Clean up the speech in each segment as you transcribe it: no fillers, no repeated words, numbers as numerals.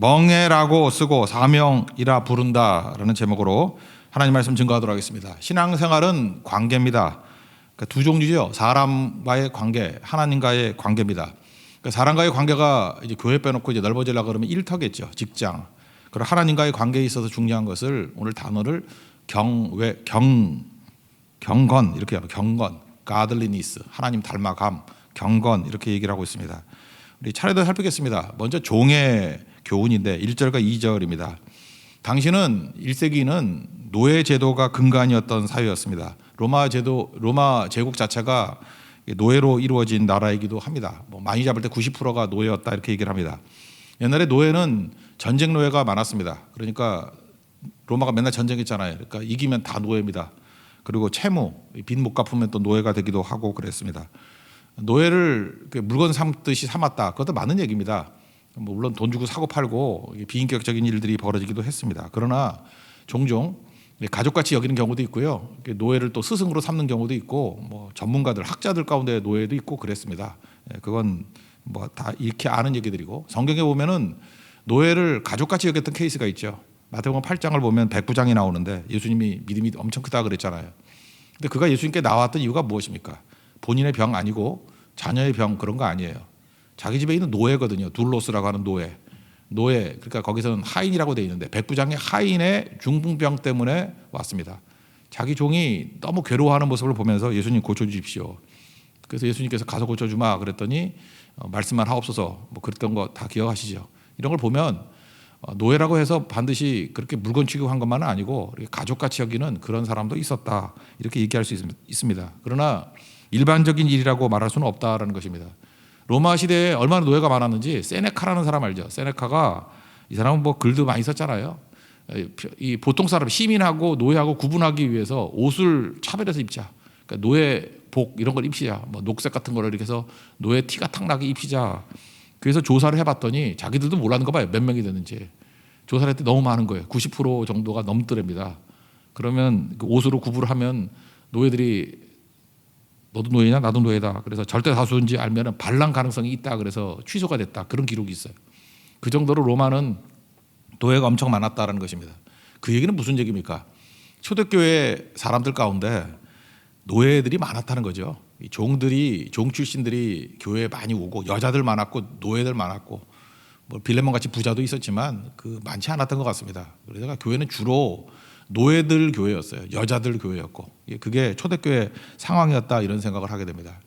멍해라고 쓰고 사명이라 부른다라는 제목으로 하나님 말씀 증거하도록 하겠습니다. 신앙생활은 관계입니다. 그러니까 두 종류죠. 사람과의 관계, 하나님과의 관계입니다. 그러니까 사람과의 관계가 이제 교회 빼놓고 이제 넓어지려고 그러면 일터겠죠. 직장. 그리고 하나님과의 관계에 있어서 중요한 것을 오늘 단어를 경건 이렇게 하면 경건, godliness, 하나님 닮아감, 경건 이렇게 얘기를 하고 있습니다. 우리 차례대로 살피겠습니다. 먼저 종의 교훈인데 1절과 2절입니다. 당시는 1세기는 노예 제도가 근간이었던 사회였습니다. 로마 제국 자체가 노예로 이루어진 나라이기도 합니다. 많이 잡을 때 90%가 노예였다 이렇게 얘기를 합니다. 옛날에 노예는 전쟁 노예가 많았습니다. 그러니까 로마가 맨날 전쟁했잖아요. 그러니까 이기면 다 노예입니다. 그리고 채무, 빚 못 갚으면 또 노예가 되기도 하고 그랬습니다. 노예를 물건 삼듯이 삼았다. 그것도 맞는 얘기입니다. 물론 돈 주고 사고 팔고 비인격적인 일들이 벌어지기도 했습니다. 그러나 종종 가족같이 여기는 경우도 있고요. 노예를 또 스승으로 삼는 경우도 있고, 전문가들, 학자들 가운데 노예도 있고 그랬습니다. 그건 다 이렇게 아는 얘기들이고, 성경에 보면은 노예를 가족같이 여겼던 케이스가 있죠. 마태복음 8장을 보면 백부장이 나오는데 예수님이 믿음이 엄청 크다 그랬잖아요. 근데 그가 예수님께 나왔던 이유가 무엇입니까? 본인의 병 아니고 자녀의 병 그런 거 아니에요. 자기 집에 있는 노예거든요. 둘로스라고 하는 노예. 그러니까 거기서는 하인이라고 돼 있는데 백부장의 하인의 중풍병 때문에 왔습니다. 자기 종이 너무 괴로워하는 모습을 보면서 예수님 고쳐주십시오. 그래서 예수님께서 가서 고쳐주마 그랬더니 말씀만 하옵소서 그랬던 거 다 기억하시죠. 이런 걸 보면 노예라고 해서 반드시 그렇게 물건 취급한 것만은 아니고 가족같이 여기는 그런 사람도 있었다 이렇게 얘기할 수 있습니다. 그러나 일반적인 일이라고 말할 수는 없다라는 것입니다. 로마 시대에 얼마나 노예가 많았는지 세네카라는 사람 알죠? 세네카가 이 사람은 글도 많이 썼잖아요. 이 보통 사람 시민하고 노예하고 구분하기 위해서 옷을 차별해서 입자. 그러니까 노예복 이런 걸 입히자. 녹색 같은 거를 이렇게 해서 노예 티가 탁 나게 입히자. 그래서 조사를 해봤더니 자기들도 몰랐는 거 봐요. 몇 명이 되는지. 조사를 했더니 너무 많은 거예요. 90% 정도가 넘더랍니다. 그러면 그 옷으로 구분을 하면 노예들이 너도 노예냐 나도 노예다. 그래서 절대 다수인지 알면 반란 가능성이 있다. 그래서 취소가 됐다. 그런 기록이 있어요. 그 정도로 로마는 노예가 엄청 많았다는 것입니다. 그 얘기는 무슨 얘기입니까? 초대교회 사람들 가운데 노예들이 많았다는 거죠. 종 출신들이 교회에 많이 오고 여자들 많았고 노예들 많았고 빌레몬 같이 부자도 있었지만 많지 않았던 것 같습니다. 그래서 교회는 주로 노예들 교회였어요. 여자들 교회였고 그게 초대교회 상황이었다 이런 생각을 하게 됩니다.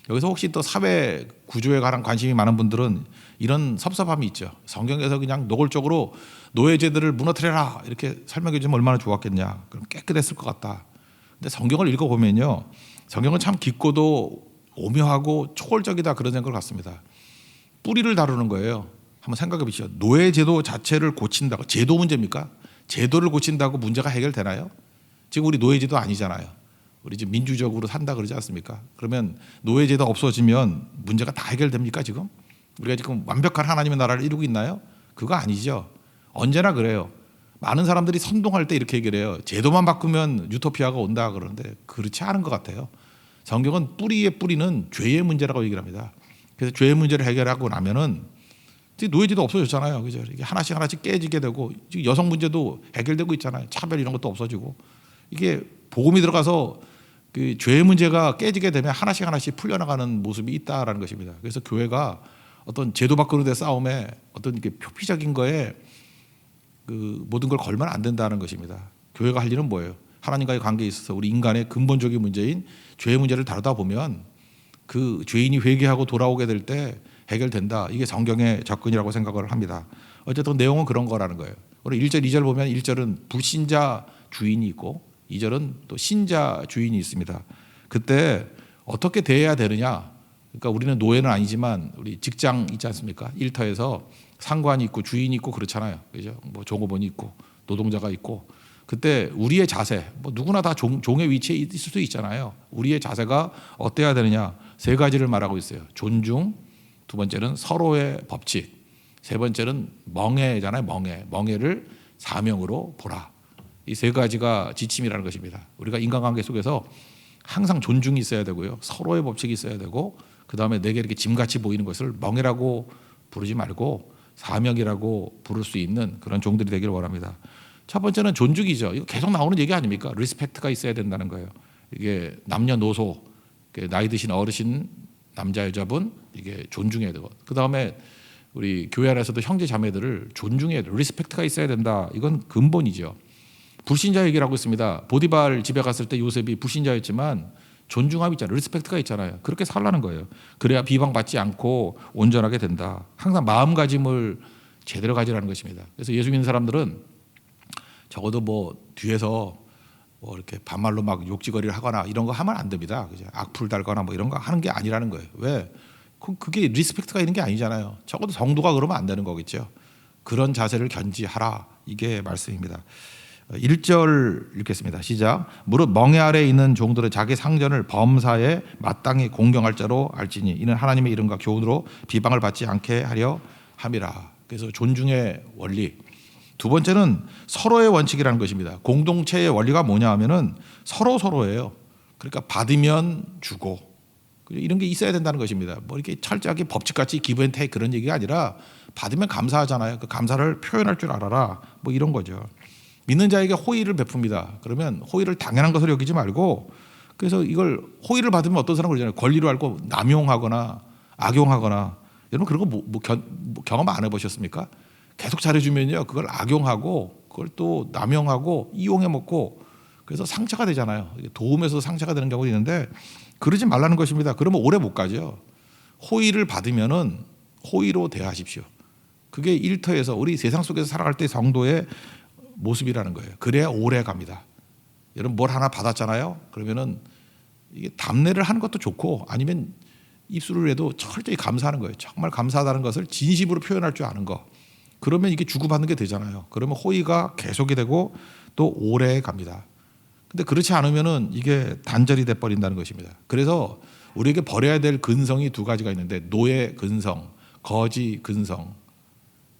여기서 혹시 또 사회 구조에 관한 관심이 많은 분들은 이런 섭섭함이 있죠. 성경에서 그냥 노골적으로 노예제들을 무너뜨려라 이렇게 설명해 주면 얼마나 좋았겠냐. 그럼 깨끗했을 것 같다. 근데 성경을 읽어보면요. 성경은 참 깊고도 오묘하고 초월적이다 그런 생각을 갖습니다. 뿌리를 다루는 거예요. 한번 생각해 보시죠. 노예제도 자체를 고친다고 제도 문제입니까? 제도를 고친다고 문제가 해결되나요? 지금 우리 노예제도 아니잖아요. 우리 지금 민주적으로 산다 그러지 않습니까? 그러면 노예제도 없어지면 문제가 다 해결됩니까 지금? 우리가 지금 완벽한 하나님의 나라를 이루고 있나요? 그거 아니죠. 언제나 그래요. 많은 사람들이 선동할 때 이렇게 얘기를 해요. 제도만 바꾸면 유토피아가 온다 그러는데 그렇지 않은 것 같아요. 성경은 뿌리의 뿌리는 죄의 문제라고 얘기를 합니다. 그래서 죄의 문제를 해결하고 나면은 노예제도 없어졌잖아요. 그죠? 이게 하나씩 깨지게 되고 지금 여성 문제도 해결되고 있잖아요. 차별 이런 것도 없어지고 이게 복음이 들어가서 그 죄의 문제가 깨지게 되면 하나씩 풀려나가는 모습이 있다라는 것입니다. 그래서 교회가 어떤 제도 바꾸는 싸움에 어떤 이렇게 표피적인 거에 그 모든 걸 걸면 안 된다는 것입니다. 교회가 할 일은 뭐예요? 하나님과의 관계에 있어서 우리 인간의 근본적인 문제인 죄의 문제를 다루다 보면 그 죄인이 회개하고 돌아오게 될 때 해결된다. 이게 성경의 접근이라고 생각을 합니다. 어쨌든 내용은 그런 거라는 거예요. 우리 1절, 2절 보면 1절은 불신자 주인이 있고 2절은 또 신자 주인이 있습니다. 그때 어떻게 대해야 되느냐? 그러니까 우리는 노예는 아니지만 우리 직장 있지 않습니까? 일터에서 상관이 있고 주인이 있고 그렇잖아요. 그죠? 종업원이 있고 노동자가 있고 그때 우리의 자세, 누구나 다 종의 위치에 있을 수 있잖아요. 우리의 자세가 어때야 되느냐? 세 가지를 말하고 있어요. 존중, 두 번째는 서로의 법칙, 세 번째는 멍해잖아요. 멍해를 사명으로 보라. 이 세 가지가 지침이라는 것입니다. 우리가 인간관계 속에서 항상 존중이 있어야 되고요. 서로의 법칙이 있어야 되고 그 다음에 내게 이렇게 짐같이 보이는 것을 멍해라고 부르지 말고 사명이라고 부를 수 있는 그런 종들이 되기를 원합니다. 첫 번째는 존중이죠. 이거 계속 나오는 얘기 아닙니까? 리스펙트가 있어야 된다는 거예요. 이게 남녀노소, 나이 드신 어르신 남자 여자분 이게 존중해야 되고, 그 다음에 우리 교회 안에서도 형제 자매들을 존중해야 돼. 리스펙트가 있어야 된다. 이건 근본이죠. 불신자 얘기를 하고 있습니다. 보디발 집에 갔을 때 요셉이 불신자였지만 존중함이 있잖아요. 리스펙트가 있잖아요. 그렇게 살라는 거예요. 그래야 비방받지 않고 온전하게 된다. 항상 마음가짐을 제대로 가지라는 것입니다. 그래서 예수 믿는 사람들은 적어도 뭐 뒤에서 뭐 이렇게 반말로 막 욕지거리를 하거나 이런 거 하면 안 됩니다. 그죠? 악플 달거나 뭐 이런 거 하는 게 아니라는 거예요. 왜? 그게 리스펙트가 있는 게 아니잖아요. 적어도 성도가 그러면 안 되는 거겠죠. 그런 자세를 견지하라. 이게 말씀입니다. 1절 읽겠습니다. 시작. 무릇 멍에 아래에 있는 종들은 자기 상전을 범사에 마땅히 공경할 자로 알지니 이는 하나님의 이름과 교훈으로 비방을 받지 않게 하려 함이라. 그래서 존중의 원리. 두 번째는 서로의 원칙이라는 것입니다. 공동체의 원리가 뭐냐 하면은 서로예요. 그러니까 받으면 주고 이런 게 있어야 된다는 것입니다. 뭐 이렇게 철저하게 법칙같이 기브 앤 테이크 그런 얘기가 아니라 받으면 감사하잖아요. 그 감사를 표현할 줄 알아라. 뭐 이런 거죠. 믿는 자에게 호의를 베풉니다. 그러면 호의를 당연한 것으로 여기지 말고, 그래서 이걸 호의를 받으면 어떤 사람은 그러잖아요. 권리로 알고 남용하거나 악용하거나. 여러분 그런 거 경험 안 해보셨습니까? 계속 잘해주면요 그걸 악용하고 그걸 또 남용하고 이용해 먹고 그래서 상처가 되잖아요. 도움에서 상처가 되는 경우도 있는데 그러지 말라는 것입니다. 그러면 오래 못 가죠. 호의를 받으면은 호의로 대하십시오. 그게 일터에서 우리 세상 속에서 살아갈 때 성도의 모습이라는 거예요. 그래야 오래 갑니다. 여러분 뭘 하나 받았잖아요. 그러면은 이게 답례를 하는 것도 좋고 아니면 입술을 해도 철저히 감사하는 거예요. 정말 감사하다는 것을 진심으로 표현할 줄 아는 거. 그러면 이게 주고받는 게 되잖아요. 그러면 호의가 계속이 되고 또 오래 갑니다. 근데 그렇지 않으면은 이게 단절이 돼 버린다는 것입니다. 그래서 우리에게 버려야 될 근성이 두 가지가 있는데 노예 근성, 거지 근성.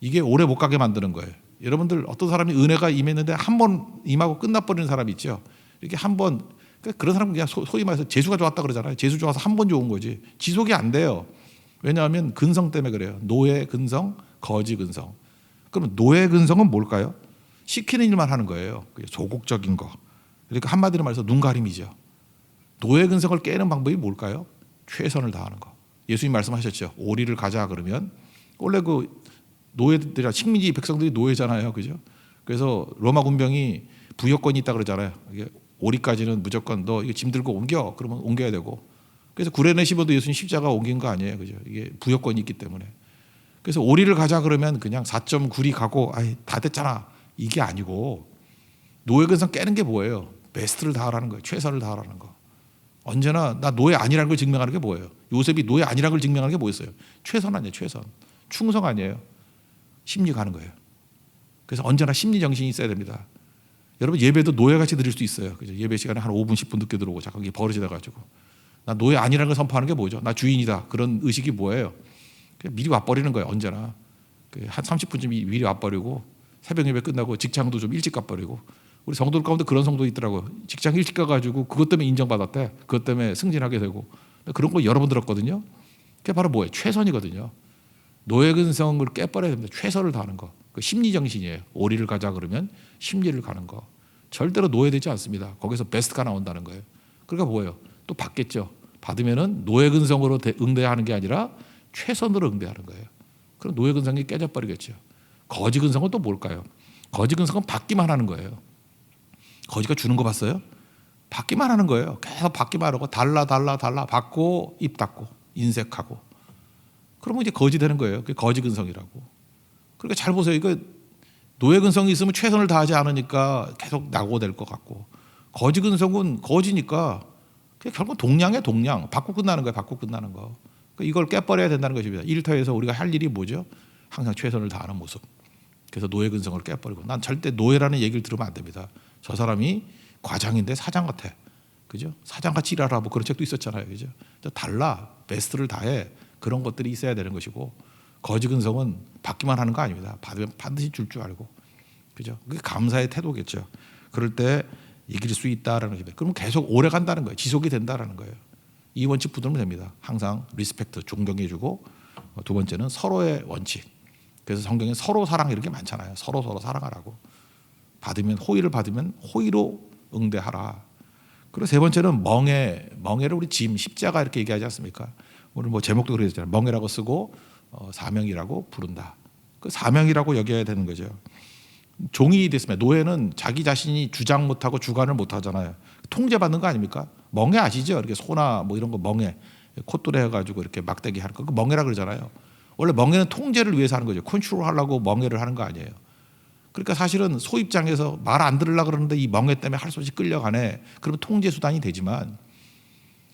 이게 오래 못 가게 만드는 거예요. 여러분들 어떤 사람이 은혜가 임했는데 한 번 임하고 끝나버리는 사람이 있죠. 이렇게 한 번 그런 사람은 그냥 소위 말해서 재수가 좋았다 그러잖아요. 재수 좋아서 한 번 좋은 거지 지속이 안 돼요. 왜냐하면 근성 때문에 그래요. 노예 근성, 거지 근성. 그럼 노예 근성은 뭘까요? 시키는 일만 하는 거예요. 소극적인 거. 그러니까 한마디로 말해서 눈가림이죠. 노예 근성을 깨는 방법이 뭘까요? 최선을 다하는 거. 예수님 말씀하셨죠. 오리를 가자 그러면 원래 그 노예들이라 식민지 백성들이 노예잖아요, 그죠? 그래서 로마 군병이 부여권이 있다 그러잖아요. 이게 오리까지는 무조건 너 이거 짐 들고 옮겨 그러면 옮겨야 되고. 그래서 구레네 씹어도 예수님 십자가 옮긴 거 아니에요, 그죠? 이게 부여권이 있기 때문에. 그래서 오리를 가자 그러면 그냥 4.9리 가고 아이 다 됐잖아 이게 아니고 노예 근성 깨는 게 뭐예요? 베스트를 다하라는 거예요. 최선을 다하라는 거. 언제나 나 노예 아니라는 걸 증명하는 게 뭐예요? 요셉이 노예 아니라는 걸 증명하는 게 뭐였어요? 최선 아니에요. 최선. 충성 아니에요. 심리 가는 거예요. 그래서 언제나 심리 정신이 있어야 됩니다. 여러분 예배도 노예같이 드릴 수 있어요. 그죠? 예배 시간에 한 5분 10분 늦게 들어오고 잠깐 이게 버릇이 돼가지고 나 노예 아니라는 걸 선포하는 게 뭐죠? 나 주인이다. 그런 의식이 뭐예요? 미리 와버리는 거예요. 언제나 한 30분쯤 미리 와버리고 새벽 예배 끝나고 직장도 좀 일찍 가버리고 우리 성도들 가운데 그런 성도 있더라고요. 직장 일찍 가가지고 그것 때문에 인정받았대. 그것 때문에 승진하게 되고 그런 거 여러 번 들었거든요. 그게 바로 뭐예요? 최선이거든요. 노예 근성을 깨버려야 됩니다. 최선을 다하는 거. 그 심리 정신이에요. 오리를 가자 그러면 심리를 가는 거. 절대로 노예되지 않습니다. 거기서 베스트가 나온다는 거예요. 그러니까 뭐예요? 또 받겠죠. 받으면은 노예 근성으로 응대하는 게 아니라 최선으로 응대하는 거예요. 그럼 노예 근성이 깨져버리겠죠. 거지 근성은 또 뭘까요? 거지 근성은 받기만 하는 거예요. 거지가 주는 거 봤어요? 받기만 하는 거예요. 계속 받기만 하고 달라 받고 입 닫고 인색하고 그러면 이제 거지 되는 거예요. 그게 거지 근성이라고. 그러니까 잘 보세요. 이거 노예 근성이 있으면 최선을 다하지 않으니까 계속 낙오될 것 같고 거지 근성은 거지니까 결국 동량이에요. 동량. 받고 끝나는 거예요. 받고 끝나는 거. 이걸 깨버려야 된다는 것입니다. 일터에서 우리가 할 일이 뭐죠? 항상 최선을 다하는 모습. 그래서 노예 근성을 깨버리고 난 절대 노예라는 얘기를 들으면 안 됩니다. 저 사람이 과장인데 사장 같아. 그죠? 사장같이 일하라 뭐 그런 책도 있었잖아요. 그죠? 달라. 베스트를 다해. 그런 것들이 있어야 되는 것이고 거지 근성은 받기만 하는 거 아닙니다. 받으면 반드시 줄 줄 알고. 그죠? 그게 감사의 태도겠죠. 그럴 때 이길 수 있다라는 것입니다. 그러면 계속 오래 간다는 거예요. 지속이 된다라는 거예요. 이 원칙 붙들면 됩니다. 항상 리스펙트, 존경해주고 두 번째는 서로의 원칙. 그래서 성경에 서로 사랑 이런 게 많잖아요. 서로 사랑하라고. 호의를 받으면 호의로 응대하라. 그리고 세 번째는 멍해를 우리 십자가 이렇게 얘기하지 않습니까? 오늘 뭐 제목도 그랬잖아요. 멍해라고 쓰고 사명이라고 부른다. 그 사명이라고 여겨야 되는 거죠. 종이 됐으면 노예는 자기 자신이 주장 못하고 주관을 못하잖아요. 통제받는 거 아닙니까? 멍해 아시죠? 이렇게 소나 뭐 이런 거 멍해 콧돌에 해가지고 이렇게 막대기 하는 거, 그 멍해라 그러잖아요. 원래 멍해는 통제를 위해서 하는 거죠. 컨트롤 하려고 멍해를 하는 거 아니에요. 그러니까 사실은 소 입장에서 말 안 들으려고 그러는데 이 멍해 때문에 할 수 없이 끌려가네. 그러면 통제 수단이 되지만,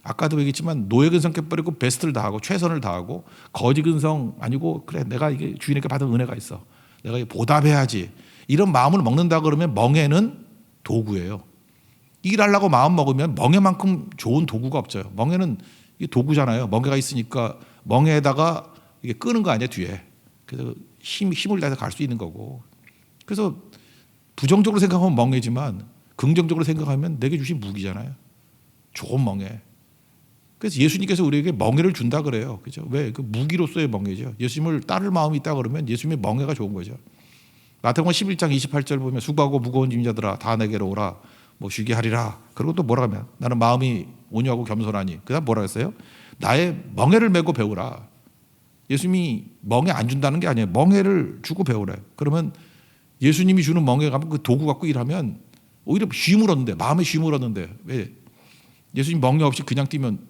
아까도 얘기했지만 노예 근성 깨버리고 베스트를 다하고 최선을 다하고 거지 근성 아니고 그래 내가 이게 주인에게 받은 은혜가 있어, 내가 보답해야지, 이런 마음을 먹는다 그러면 멍해는 도구예요. 일하려고 마음 먹으면 멍해만큼 좋은 도구가 없죠. 멍해는 이게 도구잖아요. 멍해가 있으니까 멍해에다가 이게 끄는 거 아니야 뒤에. 그래서 힘을 다해서 갈 수 있는 거고. 그래서 부정적으로 생각하면 멍해지만 긍정적으로 생각하면 내게 주신 무기잖아요. 좋은 멍해. 그래서 예수님께서 우리에게 멍해를 준다 그래요. 그죠? 왜? 그 무기로서의 멍해죠. 예수님을 따를 마음이 있다 그러면 예수님의 멍해가 좋은 거죠. 마태복음 11장 28절 보면 수고하고 무거운 짐 자들아 다 내게로 오라 뭐 쉬게 하리라. 그리고 또 뭐라 하면 나는 마음이 온유하고 겸손하니. 그다음 뭐라 했어요? 나의 멍해를 메고 배우라. 예수님이 멍해 안 준다는 게 아니에요. 멍해를 주고 배우래. 그러면 예수님이 주는 멍해 가면 그 도구 갖고 일하면 오히려 쉼을 얻는데, 마음의 쉼을 얻는데. 왜? 예수님 멍해 없이 그냥 뛰면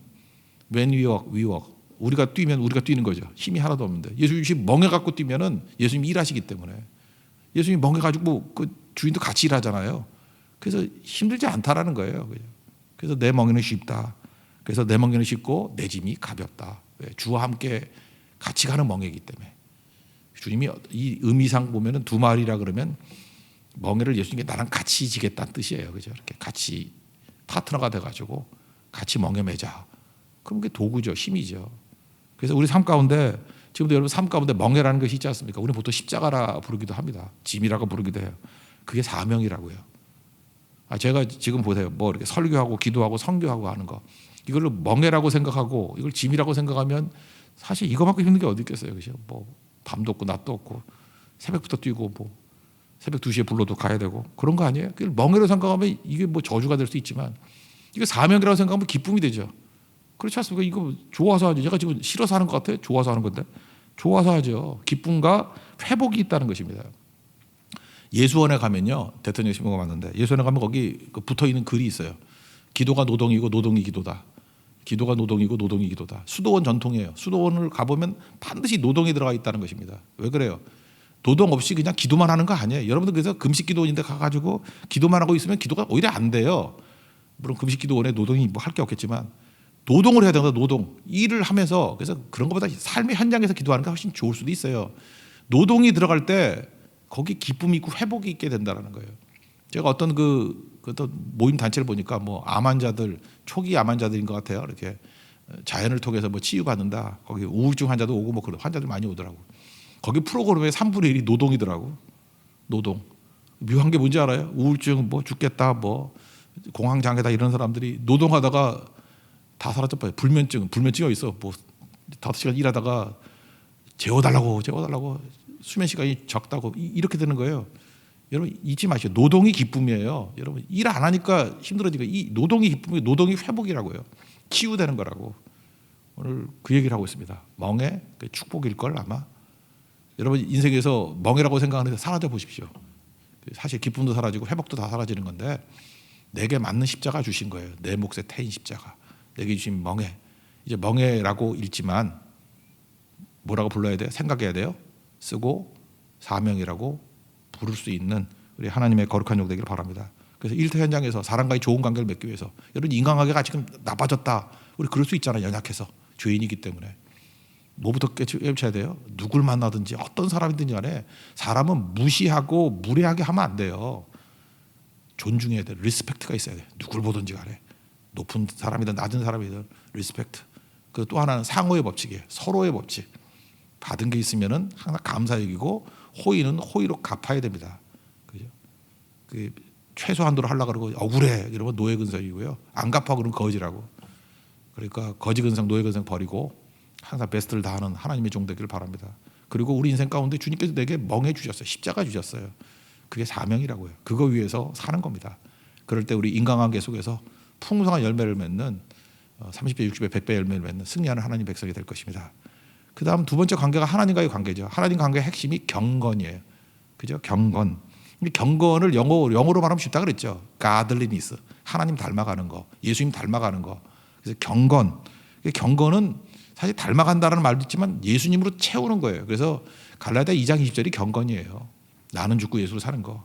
when we walk. 우리가 뛰면 우리가 뛰는 거죠. 힘이 하나도 없는데. 예수님이 멍해 갖고 뛰면은 예수님이 일하시기 때문에. 예수님이 멍해 가지고 그 주인도 같이 일하잖아요. 그래서 힘들지 않다라는 거예요. 그래서 내 멍에는 쉽다. 그래서 내 멍에는 쉽고 내 짐이 가볍다. 왜? 주와 함께 같이 가는 멍에이기 때문에. 주님이 이 의미상 보면은 두 마리라 그러면 멍에를 예수님께 나랑 같이 지겠다는 뜻이에요. 그죠? 이렇게 같이 파트너가 돼가지고 같이 멍에 매자. 그럼 그게 도구죠. 힘이죠. 그래서 우리 삶 가운데, 지금도 여러분 삶 가운데 멍해라는 것이 있지 않습니까? 우리는 보통 십자가라 부르기도 합니다. 짐이라고 부르기도 해요. 그게 사명이라고요. 제가 지금 보세요. 뭐 이렇게 설교하고 기도하고 선교하고 하는 거, 이걸로 멍해라고 생각하고 이걸 짐이라고 생각하면 사실 이거만큼 힘든 게 어디 있겠어요. 그죠? 뭐 밤도 없고 낮도 없고 새벽부터 뛰고 뭐 새벽 2시에 불러도 가야 되고 그런 거 아니에요? 그걸 멍해로 생각하면 이게 뭐 저주가 될 수 있지만, 이거 사명이라고 생각하면 기쁨이 되죠. 그렇지 않습니까? 이거 좋아서 하죠. 제가 지금 싫어서 하는 것 같아요? 좋아서 하는 건데? 좋아서 하죠. 기쁨과 회복이 있다는 것입니다. 예수원에 가면요, 대통령 신부가 왔는데 예수원에 가면 거기 붙어 있는 글이 있어요. 기도가 노동이고 노동이 기도다. 기도가 노동이고 노동이 기도다. 수도원 전통이에요. 수도원을 가보면 반드시 노동이 들어가 있다는 것입니다. 왜 그래요? 노동 없이 그냥 기도만 하는 거 아니에요. 여러분들 그래서 금식 기도원인데 가가지고 기도만 하고 있으면 기도가 오히려 안 돼요. 물론 금식 기도원에 노동이 뭐 할 게 없겠지만 노동을 해야 되거든요. 노동. 일을 하면서. 그래서 그런 것보다 삶의 현장에서 기도하는 게 훨씬 좋을 수도 있어요. 노동이 들어갈 때 거기 기쁨이 있고 회복이 있게 된다는 거예요. 제가 어떤 그 모임 단체를 보니까 뭐 암 환자들, 초기 암 환자들인 것 같아요. 이렇게 자연을 통해서 뭐 치유받는다. 거기 우울증 환자도 오고 뭐 그런 환자들 많이 오더라고. 거기 프로그램의 3분의 1이 노동이더라고. 노동. 묘한 게 뭔지 알아요? 우울증 뭐 죽겠다 뭐 공황장애다 이런 사람들이 노동하다가 다 사라져버려요. 불면증이 있어. 뭐 5시간 일하다가 재워달라고 수면 시간이 적다고 이렇게 되는 거예요. 여러분 잊지 마시오. 노동이 기쁨이에요. 여러분 일 안 하니까 힘들어지니까 이 노동이 기쁨이, 노동이 회복이라고요. 치유되는 거라고. 오늘 그 얘기를 하고 있습니다. 멍해 축복일 걸 아마. 여러분 인생에서 멍해라고 생각하는 데 사라져 보십시오. 사실 기쁨도 사라지고 회복도 다 사라지는 건데 내게 맞는 십자가 주신 거예요. 내 몫에 태인 십자가. 내게 주신 멍해. 이제 멍해라고 읽지만 뭐라고 불러야 돼요? 생각해야 돼요. 쓰고 사명이라고 부를 수 있는 우리 하나님의 거룩한 종 되기를 바랍니다. 그래서 일터 현장에서 사람과의 좋은 관계를 맺기 위해서, 여러분 인간관계가 지금 나빠졌다. 우리 그럴 수 있잖아요. 연약해서. 죄인이기 때문에. 뭐부터 깨우쳐야 돼요? 누굴 만나든지 어떤 사람이든지 간에 사람은 무시하고 무례하게 하면 안 돼요. 존중해야 돼요. 리스펙트가 있어야 돼요. 누굴 보든지 간에. 높은 사람이든 낮은 사람이든 리스펙트. 그 또 하나는 상호의 법칙이에요. 서로의 법칙. 받은 게 있으면은 항상 감사 여기고 호의는 호의로 갚아야 됩니다. 그죠? 그 최소한도로 하려고 그러고 억울해 이러면 노예 근성이고요. 안 갚아 그러면 거지라고. 그러니까 거지 근성, 노예 근성 버리고 항상 베스트를 다하는 하나님의 종 되기를 바랍니다. 그리고 우리 인생 가운데 주님께서 내게 멍해 주셨어요. 십자가 주셨어요. 그게 사명이라고요. 그거 위해서 사는 겁니다. 그럴 때 우리 인간관계 속에서 풍성한 열매를 맺는 30배, 60배, 100배 열매를 맺는 승리하는 하나님 백성이 될 것입니다. 그 다음 두 번째 관계가 하나님과의 관계죠. 하나님 관계의 핵심이 경건이에요. 그죠? 경건. 경건을 영어로 말하면 쉽다 그랬죠. godliness. 하나님 닮아가는 거, 예수님 닮아가는 거. 그래서 경건. 경건은 사실 닮아간다는 말도 있지만 예수님으로 채우는 거예요. 그래서 갈라디아 2장 20절이 경건이에요. 나는 죽고 예수로 사는 거.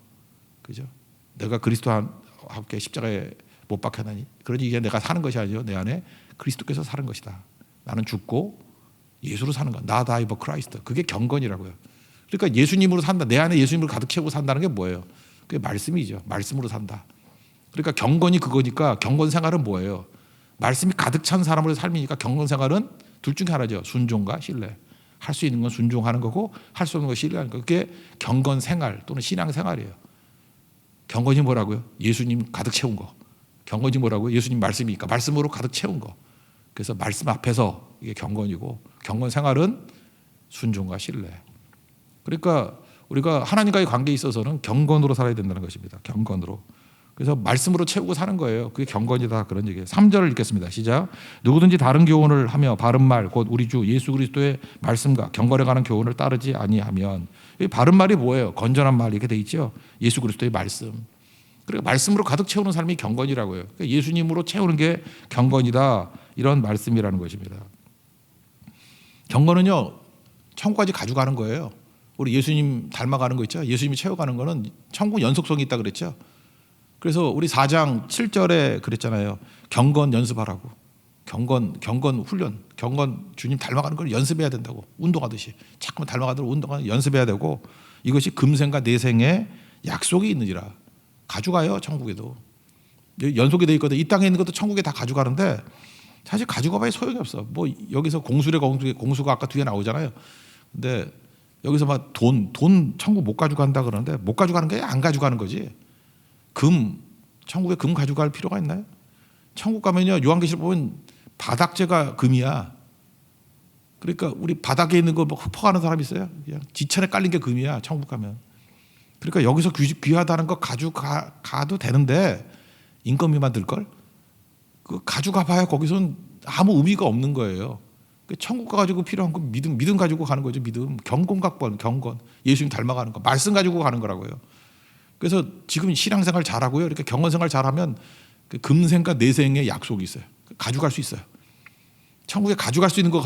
그죠? 내가 그리스도와 함께 십자가에 못 박혀나니. 그러니 이제 내가 사는 것이 아니죠. 내 안에 그리스도께서 사는 것이다. 나는 죽고 예수로 사는 거. 나 die for Christ. 그게 경건이라고요. 그러니까 예수님으로 산다. 내 안에 예수님을 가득 채우고 산다는 게 뭐예요? 그게 말씀이죠. 말씀으로 산다. 그러니까 경건이 그거니까 경건 생활은 뭐예요? 말씀이 가득 찬 사람으로 삶이니까 경건 생활은 둘 중에 하나죠. 순종과 신뢰. 할 수 있는 건 순종하는 거고 할 수 없는 건 신뢰하는 거. 그게 경건 생활 또는 신앙 생활이에요. 경건이 뭐라고요? 예수님 가득 채운 거. 경건이 뭐라고요? 예수님 말씀이니까 말씀으로 가득 채운 거. 그래서 말씀 앞에서 이게 경건이고 경건 생활은 순종과 신뢰. 그러니까 우리가 하나님과의 관계에 있어서는 경건으로 살아야 된다는 것입니다. 경건으로. 그래서 말씀으로 채우고 사는 거예요. 그게 경건이다 그런 얘기예요. 3절을 읽겠습니다. 시작. 누구든지 다른 교훈을 하며 바른 말 곧 우리 주 예수 그리스도의 말씀과 경건에 관한 교훈을 따르지 아니하면 이 바른 말이 뭐예요? 건전한 말 이렇게 돼 있죠. 예수 그리스도의 말씀. 그러니까 말씀으로 가득 채우는 삶이 경건이라고요. 그러니까 예수님으로 채우는 게 경건이다 이런 말씀이라는 것입니다. 경건은요 천국까지 가져가는 거예요. 우리 예수님 닮아가는 거 있죠. 예수님이 채워가는 거는 천국 연속성이 있다 그랬죠. 그래서 우리 4장 7절에 그랬잖아요. 경건 연습하라고. 경건 훈련. 경건 주님 닮아가는 걸 연습해야 된다고. 운동하듯이. 자꾸만 닮아가도록 운동하는 연습해야 되고 이것이 금생과 내생의 약속이 있느니라. 가져가요. 천국에도. 연속이 되어 있거든. 이 땅에 있는 것도 천국에 다 가져가는데 사실 가져가 봐야 소용이 없어. 뭐 여기서 공수가 아까 뒤에 나오잖아요. 근데 여기서 막 돈 천국 못 가져간다 그러는데 못 가져가는 게 안 가져가는 거지. 천국에 금 가져갈 필요가 있나요? 천국 가면요 요한계시록 보면 바닥재가 금이야. 그러니까 우리 바닥에 있는 거 뭐 흡퍼가는 사람 있어요? 그냥 지천에 깔린 게 금이야. 천국 가면. 그러니까 여기서 귀하다는 거 가도 되는데 인건비만 들걸? 그 가져가 봐야 거기서는 아무 의미가 없는 거예요. 천국 가가지고 필요한 건 믿음 가지고 가는 거죠. 믿음, 경건. 예수님 닮아가는 거, 말씀 가지고 가는 거라고요. 그래서 지금 신앙생활 잘하고요. 이렇게 경건생활 잘하면 그 금생과 내생의 약속이 있어요. 가져갈 수 있어요. 천국에 가져갈 수 있는 거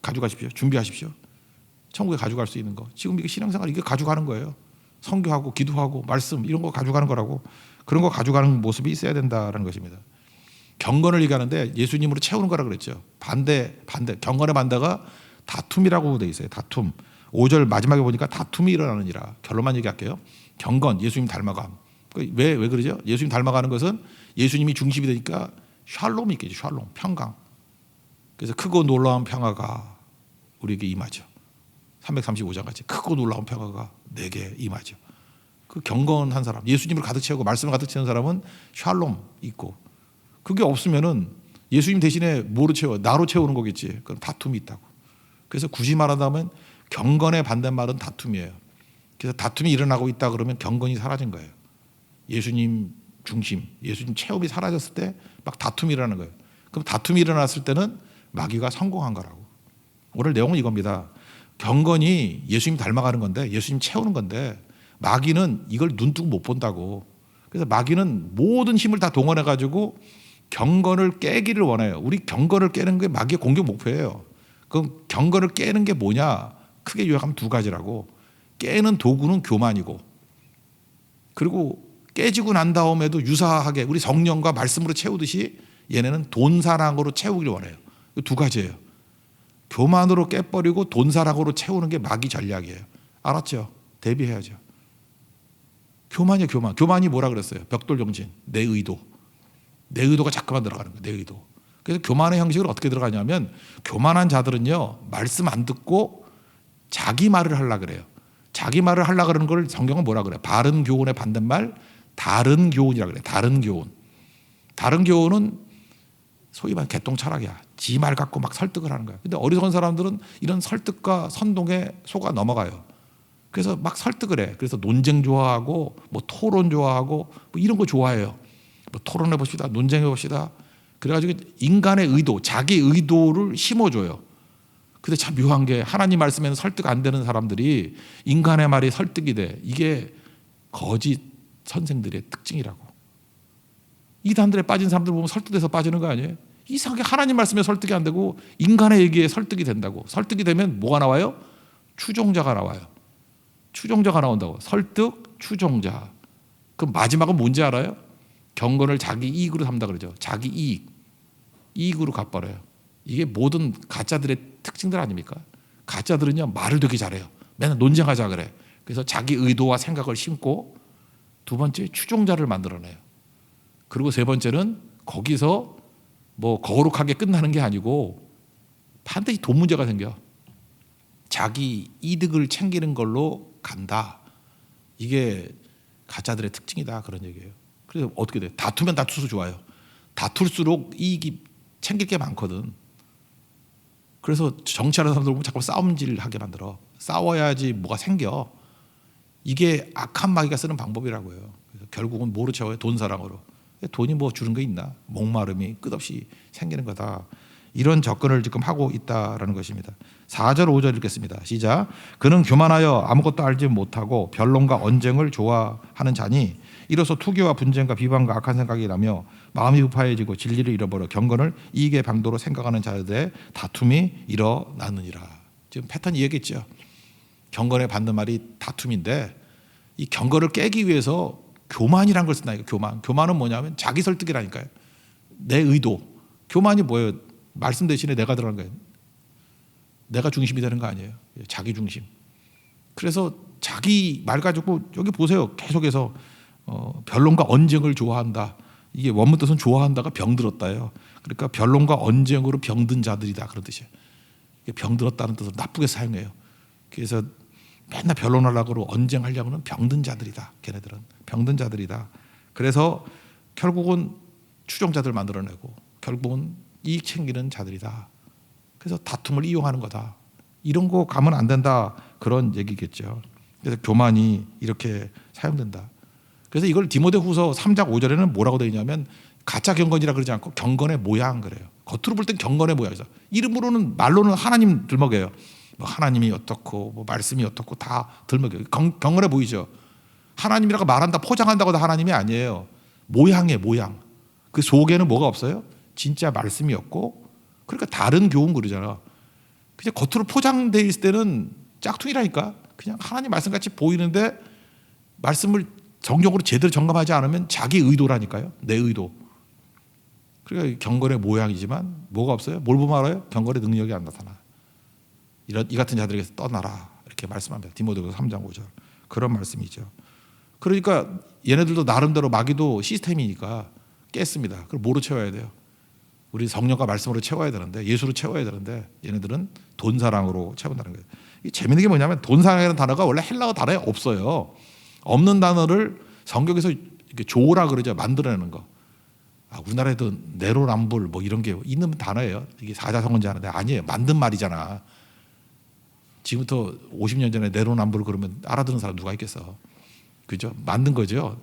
가져가십시오. 준비하십시오. 천국에 가져갈 수 있는 거. 지금 이게 신앙생활 이게 가져가는 거예요. 선교하고 기도하고 말씀 이런 거 가져가는 거라고. 그런 거 가져가는 모습이 있어야 된다는 것입니다. 경건을 얘기하는데 예수님으로 채우는 거라 그랬죠. 반대. 경건의 반대가 다툼이라고 돼 있어요. 다툼. 5절 마지막에 보니까 다툼이 일어나느니라. 결론만 얘기할게요. 경건, 예수님 닮아감. 왜 그러죠? 예수님 닮아가는 것은 예수님이 중심이 되니까 샬롬이 있겠죠. 샬롬, 평강. 그래서 크고 놀라운 평화가 우리에게 임하죠. 335장 같이 크고 놀라운 평화가 내게 임하죠. 그 경건한 사람, 예수님을 가득 채우고 말씀을 가득 채우는 사람은 샬롬 있고 그게 없으면은 예수님 대신에 뭐로 채워? 나로 채우는 거겠지. 그럼 다툼이 있다고. 그래서 굳이 말하자면 경건의 반대말은 다툼이에요. 그래서 다툼이 일어나고 있다 그러면 경건이 사라진 거예요. 예수님 중심, 예수님 체험이 사라졌을 때 막 다툼이 일어나는 거예요. 그럼 다툼이 일어났을 때는 마귀가 성공한 거라고. 오늘 내용은 이겁니다. 경건이 예수님 닮아가는 건데 예수님 채우는 건데 마귀는 이걸 눈뜨고 못 본다고. 그래서 마귀는 모든 힘을 다 동원해 가지고 경건을 깨기를 원해요. 우리 경건을 깨는 게 마귀의 공격 목표예요. 그럼 경건을 깨는 게 뭐냐? 크게 요약하면 두 가지라고. 깨는 도구는 교만이고 그리고 깨지고 난 다음에도 유사하게 우리 성령과 말씀으로 채우듯이 얘네는 돈사랑으로 채우기를 원해요. 두 가지예요. 교만으로 깨버리고 돈사랑으로 채우는 게 마귀 전략이에요. 알았죠? 대비해야죠. 교만이에요. 교만이 뭐라 그랬어요? 벽돌정신, 내 의도가 자꾸만 들어가는 거예요. 내 의도. 그래서 교만의 형식을 어떻게 들어가냐면 교만한 자들은요 말씀 안 듣고 자기 말을 하려고 그래요. 자기 말을 하려고 그러는 걸 성경은 뭐라 그래요? 바른 교훈의 반대말 다른 교훈이라고 그래요. 다른 교훈은 소위 말하는 개똥 철학이야. 지 말 갖고 막 설득을 하는 거야. 근데 어리석은 사람들은 이런 설득과 선동에 속아 넘어가요. 그래서 막 설득을 해. 그래서 논쟁 좋아하고 뭐 토론 좋아하고 뭐 이런 거 좋아해요. 뭐 토론해 봅시다. 논쟁해 봅시다. 그래가지고 인간의 의도, 자기 의도를 심어줘요. 근데 참 묘한 게 하나님 말씀에는 설득 안 되는 사람들이 인간의 말이 설득이 돼. 이게 거짓 선생들의 특징이라고. 이단들에 빠진 사람들 보면 설득돼서 빠지는 거 아니에요? 이상하게 하나님 말씀에 설득이 안 되고 인간의 얘기에 설득이 된다고. 설득이 되면 뭐가 나와요? 추종자가 나와요. 추종자가 나온다고. 설득, 추종자. 그 마지막은 뭔지 알아요? 경건을 자기 이익으로 삼다 그러죠. 자기 이익으로 갚아버려요. 이게 모든 가짜들의 특징들 아닙니까? 가짜들은요 말을 되게 잘해요. 맨날 논쟁하자 그래. 그래서 자기 의도와 생각을 심고, 두 번째 추종자를 만들어내요. 그리고 세 번째는 거기서 뭐 거룩하게 끝나는 게 아니고 반드시 돈 문제가 생겨. 자기 이득을 챙기는 걸로 간다. 이게 가짜들의 특징이다 그런 얘기예요. 그래서 어떻게 돼? 다투면 다투수 좋아요. 다툴수록 이익이 챙길 게 많거든. 그래서 정치하는 사람들 보면 자꾸 싸움질하게 만들어. 싸워야지 뭐가 생겨. 이게 악한 마귀가 쓰는 방법이라고요. 그래서 결국은 뭐로 채워요? 돈 사랑으로. 돈이 뭐 주는 게 있나? 목마름이 끝없이 생기는 거다. 이런 접근을 지금 하고 있다라는 것입니다. 4절 5절 읽겠습니다. 시작. 그는 교만하여 아무것도 알지 못하고 변론과 언쟁을 좋아하는 자니 이로써 투기와 분쟁과 비방과 악한 생각이 나며 마음이 급하여지고 진리를 잃어버려 경건을 이익의 방도로 생각하는 자들의 다툼이 일어나느니라. 지금 패턴이 얘기했죠. 경건에 받는 말이 다툼인데 이 경건을 깨기 위해서 교만이란 걸 쓴다. 교만은 뭐냐면 자기 설득이라니까요. 내 의도. 교만이 뭐예요? 말씀 대신에 내가 들어간 거예요. 내가 중심이 되는 거 아니에요. 자기 중심. 그래서 자기 말 가지고 여기 보세요. 계속해서 변론과 언쟁을 좋아한다. 이게 원문 뜻은 좋아한다가 병들었다예요. 그러니까 변론과 언쟁으로 병든 자들이다 그런 뜻이에요. 병들었다는 뜻으로 나쁘게 사용해요. 그래서 맨날 변론하려고 언쟁하려고는 병든 자들이다. 걔네들은 병든 자들이다. 그래서 결국은 추종자들 만들어내고 결국은 이익 챙기는 자들이다. 그래서 다툼을 이용하는 거다. 이런 거 가면 안 된다. 그런 얘기겠죠. 그래서 교만이 이렇게 사용된다. 그래서 이걸 디모데후서 3장 5절에는 뭐라고 되어 있냐면 가짜 경건이라 그러지 않고 경건의 모양 그래요. 겉으로 볼 땐 경건의 모양이죠. 이름으로는 말로는 하나님 들먹여요. 뭐 하나님이 어떻고 뭐 말씀이 어떻고 다 들먹여요. 경건해 보이죠. 하나님이라고 말한다 포장한다고 다 하나님이 아니에요. 모양이에요. 모양. 그 속에는 뭐가 없어요? 진짜 말씀이 없고 그러니까 다른 교훈 그러잖아. 그냥 겉으로 포장되어 있을 때는 짝퉁이라니까. 그냥 하나님 말씀같이 보이는데 말씀을 정경으로 제대로 점검하지 않으면 자기 의도라니까요. 내 의도. 그러니까 경건의 모양이지만 뭐가 없어요? 뭘 보면 알아요? 경건의 능력이 안 나타나. 이 같은 자들에게서 떠나라. 이렇게 말씀합니다. 디모데후서 3장 5절. 그런 말씀이죠. 그러니까 얘네들도 나름대로 마귀도 시스템이니까 깼습니다. 그럼 뭐로 채워야 돼요? 우리 성령과 말씀으로 채워야 되는데 예수로 채워야 되는데 얘네들은 돈 사랑으로 채운다는 거예요. 이 재밌는 게 뭐냐면 돈 사랑이라는 단어가 원래 헬라어 단어에 없어요. 없는 단어를 성경에서 이렇게 조라 그러죠. 만들어내는 거. 우리나라에도 내로남불 뭐 이런 게 있는 단어예요. 이게 사자성어인지 아는데 아니에요. 만든 말이잖아. 지금부터 50년 전에 내로남불 그러면 알아듣는 사람 누가 있겠어. 그죠? 만든 거죠.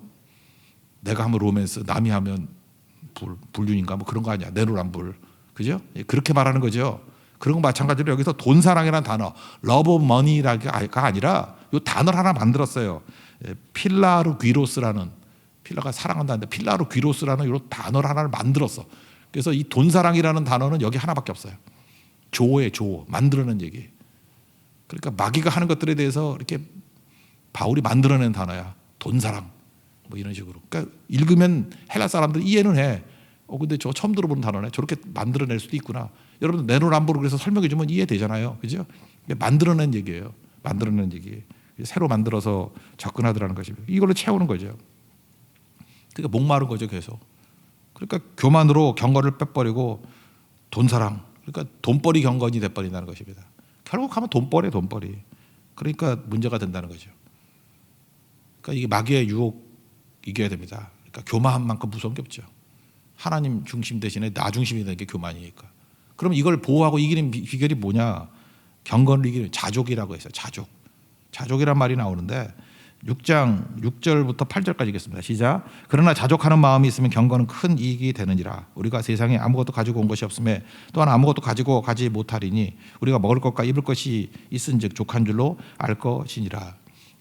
내가 하면 로맨스, 남이 하면 불륜인가 뭐 그런 거 아니야. 내로남불. 그죠? 그렇게 말하는 거죠. 그런 거 마찬가지로 여기서 돈 사랑이라는 단어, love of money가 아니라 이 단어를 하나 만들었어요. 필라르 귀로스라는, 필라가 사랑한다는데 필라르 귀로스라는 이 단어를 하나를 만들었어. 그래서 이 돈 사랑이라는 단어는 여기 하나밖에 없어요. 조의 조, 만들어낸 얘기. 그러니까 마귀가 하는 것들에 대해서 이렇게 바울이 만들어낸 단어야. 돈 사랑. 뭐 이런 식으로. 그러니까 읽으면 헬라 사람들 이해는 해. 근데 저 처음 들어보는 단어네. 저렇게 만들어낼 수도 있구나. 여러분 내로남불을 그래서 설명해 주면 이해되잖아요. 그죠? 만들어낸 얘기예요. 만들어낸 얘기. 새로 만들어서 접근하더라는 것입니다. 이걸로 채우는 거죠. 그러니까 목마른 거죠, 계속. 그러니까 교만으로 경건을 빼버리고 돈 사랑. 그러니까 돈벌이 경건이 돼버린다는 것입니다. 결국 하면 돈벌이. 그러니까 문제가 된다는 거죠. 그러니까 이게 마귀의 유혹 이겨야 됩니다. 그러니까 교만한 만큼 무서운 게 없죠. 하나님 중심 대신에 나 중심이 되는 게 교만이니까. 그럼 이걸 보호하고 이기는 비결이 뭐냐? 경건을 이기는 자족이라고 했어요. 자족이란 말이 나오는데 6장 6절부터 8절까지 읽겠습니다. 시작. 그러나 자족하는 마음이 있으면 경건은 큰 이익이 되느니라. 우리가 세상에 아무것도 가지고 온 것이 없음에 또한 아무것도 가지고 가지 못하리니 우리가 먹을 것과 입을 것이 있은즉 족한 줄로 알 것이니라.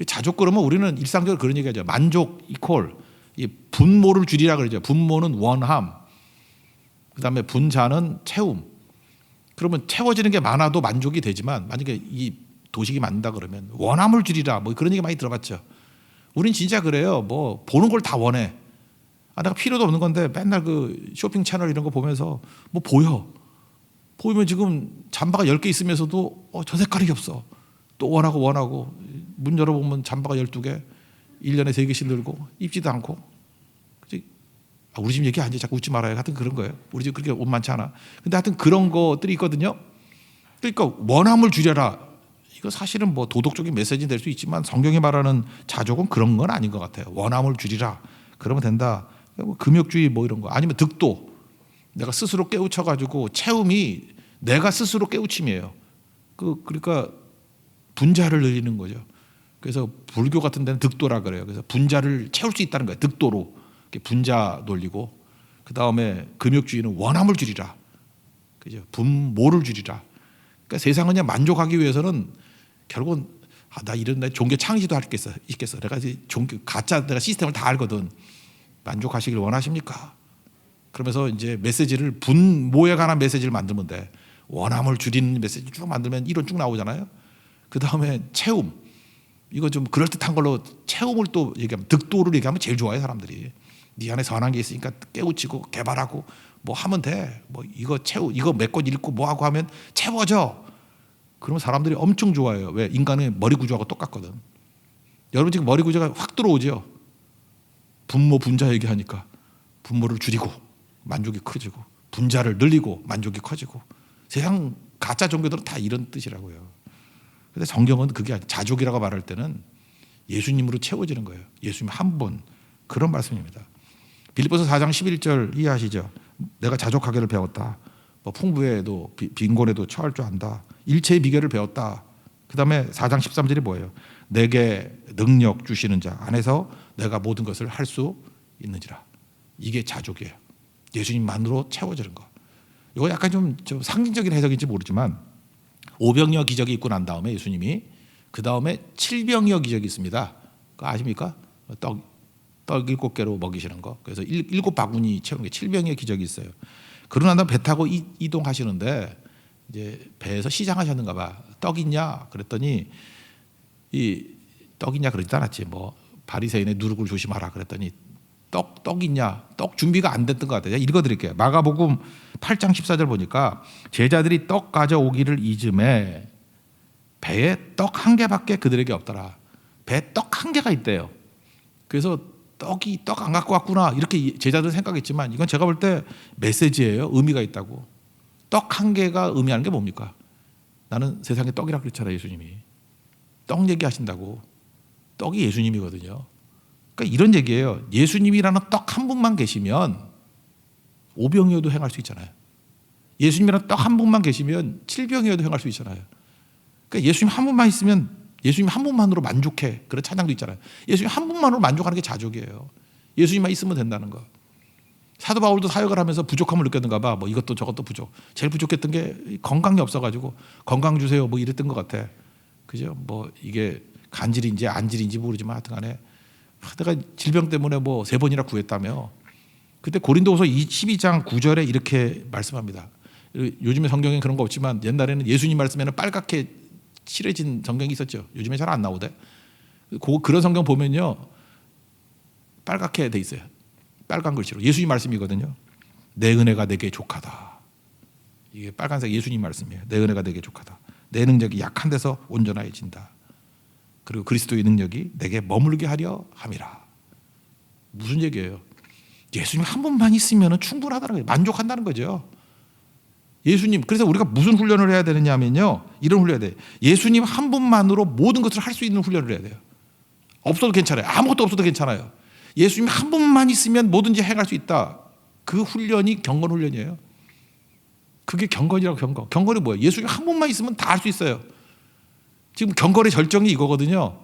자족 그러면 우리는 일상적으로 그런 얘기하죠. 만족 이퀄 이 분모를 줄이라 그러죠. 분모는 원함, 그다음에 분자는 채움. 그러면 채워지는 게 많아도 만족이 되지만 만약에 이 도식이 많다 그러면 원함을 줄이라 뭐 그런 얘기 많이 들어봤죠. 우린 진짜 그래요. 뭐 보는 걸 다 원해. 내가 필요도 없는 건데 맨날 그 쇼핑 채널 이런 거 보면서 뭐 보이면 지금 잠바가 10개 있으면서도 저 색깔이 없어. 또 원하고 문 열어보면 잠바가 12개 1년에 3개씩 늘고 입지도 않고. 그치? 우리 집 얘기 아니지. 자꾸 웃지 말아요. 하여튼 그런 거예요. 우리 집 그렇게 옷 많지 않아. 근데 하여튼 그런 것들이 있거든요. 그러니까 원함을 줄여라. 이거 사실은 뭐 도덕적인 메시지는 될 수 있지만 성경이 말하는 자족은 그런 건 아닌 것 같아요. 원함을 줄이라. 그러면 된다. 뭐 금욕주의 뭐 이런 거. 아니면 득도. 내가 스스로 깨우쳐가지고 채움이 내가 스스로 깨우침이에요. 그러니까 분자를 늘리는 거죠. 그래서 불교 같은 데는 득도라 그래요. 그래서 분자를 채울 수 있다는 거예요. 득도로. 분자 놀리고. 그 다음에 금욕주의는 원함을 줄이라. 그죠? 분모를 줄이라. 그러니까 세상은 그냥 만족하기 위해서는 결국은 나 이런 내 종교 창시도 있겠어. 내가 종교 가짜 내가 시스템을 다 알거든. 만족하시길 원하십니까? 그러면서 이제 메시지를 분모에 관한 메시지를 만들면 돼. 원함을 줄이는 메시지 쭉 만들면 이론 쭉 나오잖아요. 그 다음에 채움. 이거 좀 그럴듯한 걸로 채움을 또 얘기하면 득도를 얘기하면 제일 좋아해 사람들이. 네 안에 선한 게 있으니까 깨우치고 개발하고 뭐 하면 돼. 뭐 이거 이거 몇 권 읽고 뭐 하고 하면 채워져. 그러면 사람들이 엄청 좋아해요. 왜? 인간의 머리 구조하고 똑같거든. 여러분 지금 머리 구조가 확 들어오죠. 분모 분자 얘기하니까 분모를 줄이고 만족이 커지고 분자를 늘리고 만족이 커지고 세상 가짜 종교들은 다 이런 뜻이라고요. 근데 성경은 그게 아니에요. 자족이라고 말할 때는 예수님으로 채워지는 거예요. 예수님 한 분. 그런 말씀입니다. 빌립보서 4장 11절 이해하시죠? 내가 자족하기를 배웠다. 뭐 풍부에도 빈곤에도 처할 줄 안다. 일체의 비결을 배웠다. 그 다음에 4장 13절이 뭐예요? 내게 능력 주시는 자 안에서 내가 모든 것을 할 수 있는지라. 이게 자족이에요. 예수님만으로 채워지는 거. 이거 약간 좀 상징적인 해석인지 모르지만 오병이어 기적이 있고 난 다음에 예수님이 그 다음에 칠병이어 기적이 있습니다. 그거 아십니까? 떡 7개로 먹이시는 거. 그래서 7바구니 채우는 게 칠병이어 기적이 있어요. 그러고 난 다음에 배 타고 이동하시는데 이제 배에서 시장하셨는가 봐. 떡 있냐? 그랬더니 떡 있냐 그러지도 않았지. 뭐 바리새인의 누룩을 조심하라 그랬더니 떡 있냐? 떡 준비가 안 됐던 것 같아요. 읽어드릴게요. 마가복음 8장 14절 보니까 제자들이 떡 가져오기를 잊음에 배에 떡 1개밖에 그들에게 없더라. 배에 떡 1개가 있대요. 그래서 떡 안 갖고 왔구나 이렇게 제자들은 생각했지만 이건 제가 볼 때 메시지예요. 의미가 있다고. 떡 1개가 의미하는 게 뭡니까? 나는 세상에 떡이라 그랬잖아. 예수님이 떡 얘기하신다고. 떡이 예수님이거든요. 그러니까 이런 얘기예요. 예수님이라는 떡 한 분만 계시면 오병이어도 행할 수 있잖아요. 예수님이라는 떡 한 분만 계시면 칠병이어도 행할 수 있잖아요. 그러니까 예수님 한 분만 있으면 예수님 한 분만으로 만족해. 그런 찬양도 있잖아요. 예수님 한 분만으로 만족하는 게 자족이에요. 예수님만 있으면 된다는 거. 사도 바울도 사역을 하면서 부족함을 느꼈는가 봐. 뭐 이것도 저것도 부족. 제일 부족했던 게 건강이 없어가지고 건강 주세요. 뭐 이랬던 것 같아. 그죠? 뭐 이게 간질인지 안질인지 모르지만 하여튼간에 내가 질병 때문에 뭐 3번이나 구했다며. 그때 고린도후서 12장 9절에 이렇게 말씀합니다. 요즘에 성경에 그런 거 없지만 옛날에는 예수님 말씀에는 빨갛게 칠해진 성경이 있었죠. 요즘에 잘 안 나오대. 그런 성경 보면요 빨갛게 돼 있어요. 빨간 글씨로 예수님 말씀이거든요. 내 은혜가 내게 족하다. 이게 빨간색 예수님 말씀이에요. 내 은혜가 내게 족하다. 내 능력이 약한 데서 온전해진다. 그리고 그리스도의 능력이 내게 머물게 하려 함이라. 무슨 얘기예요? 예수님 한 분만 있으면 충분하다는 거예요. 만족한다는 거죠. 예수님, 그래서 우리가 무슨 훈련을 해야 되느냐면요, 이런 훈련을 해야 돼요. 예수님 한 분만으로 모든 것을 할 수 있는 훈련을 해야 돼요. 없어도 괜찮아요. 아무것도 없어도 괜찮아요. 예수님 한 분만 있으면 뭐든지 행할 수 있다. 그 훈련이 경건 훈련이에요. 그게 경건이라고. 경건이 뭐예요? 예수님 한 분만 있으면 다 할 수 있어요. 지금 경건의 절정이 이거거든요.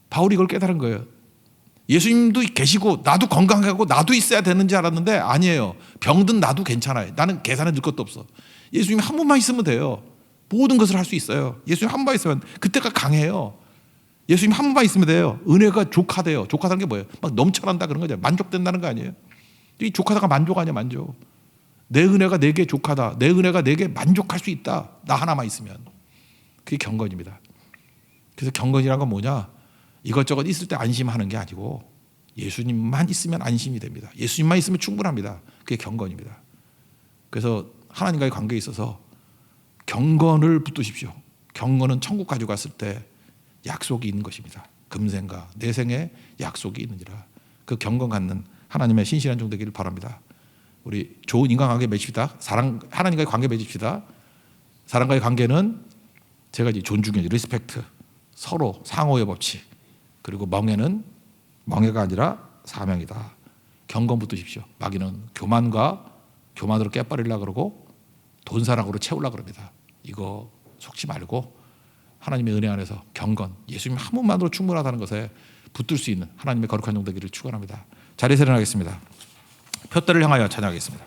바울이 이걸 깨달은 거예요. 예수님도 계시고 나도 건강하고 나도 있어야 되는지 알았는데 아니에요. 병든 나도 괜찮아요. 나는 계산해 줄 것도 없어. 예수님 한 분만 있으면 돼요. 모든 것을 할 수 있어요. 예수님 한 분만 있으면 그때가 강해요. 예수님 한 분만 있으면 돼요. 은혜가 족하대요. 족하다는 게 뭐예요? 막 넘쳐난다 그런 거죠. 만족된다는 거 아니에요? 이 족하다가 만족 아니야, 만족. 내 은혜가 내게 족하다. 내 은혜가 내게 만족할 수 있다. 나 하나만 있으면. 그게 경건입니다. 그래서 경건이란 건 뭐냐? 이것저것 있을 때 안심하는 게 아니고 예수님만 있으면 안심이 됩니다. 예수님만 있으면 충분합니다. 그게 경건입니다. 그래서 하나님과의 관계에 있어서 경건을 붙드십시오. 경건은 천국 가지고 갔을 때 약속이 있는 것입니다. 금생과 내생에 약속이 있느니라. 그 경건 갖는 하나님의 신실한 종 되기를 바랍니다. 우리 좋은 인간관계 맺읍시다. 하나님과의 관계 맺읍시다. 사람과의 관계는 제가 이제 존중해, 리스펙트, 서로 상호의 법칙, 그리고 멍에는 멍해가 아니라 사명이다. 경건 붙드십시오. 마귀는 교만으로 깨버리려고 그러고 돈사랑으로 채우려고 그럽니다. 이거 속지 말고 하나님의 은혜 안에서 경건, 예수님 한 분만으로 충분하다는 것에 붙들 수 있는 하나님의 거룩한 종 되기를 축원합니다. 자리에서 일어나겠습니다. 표대를 향하여 찬양하겠습니다.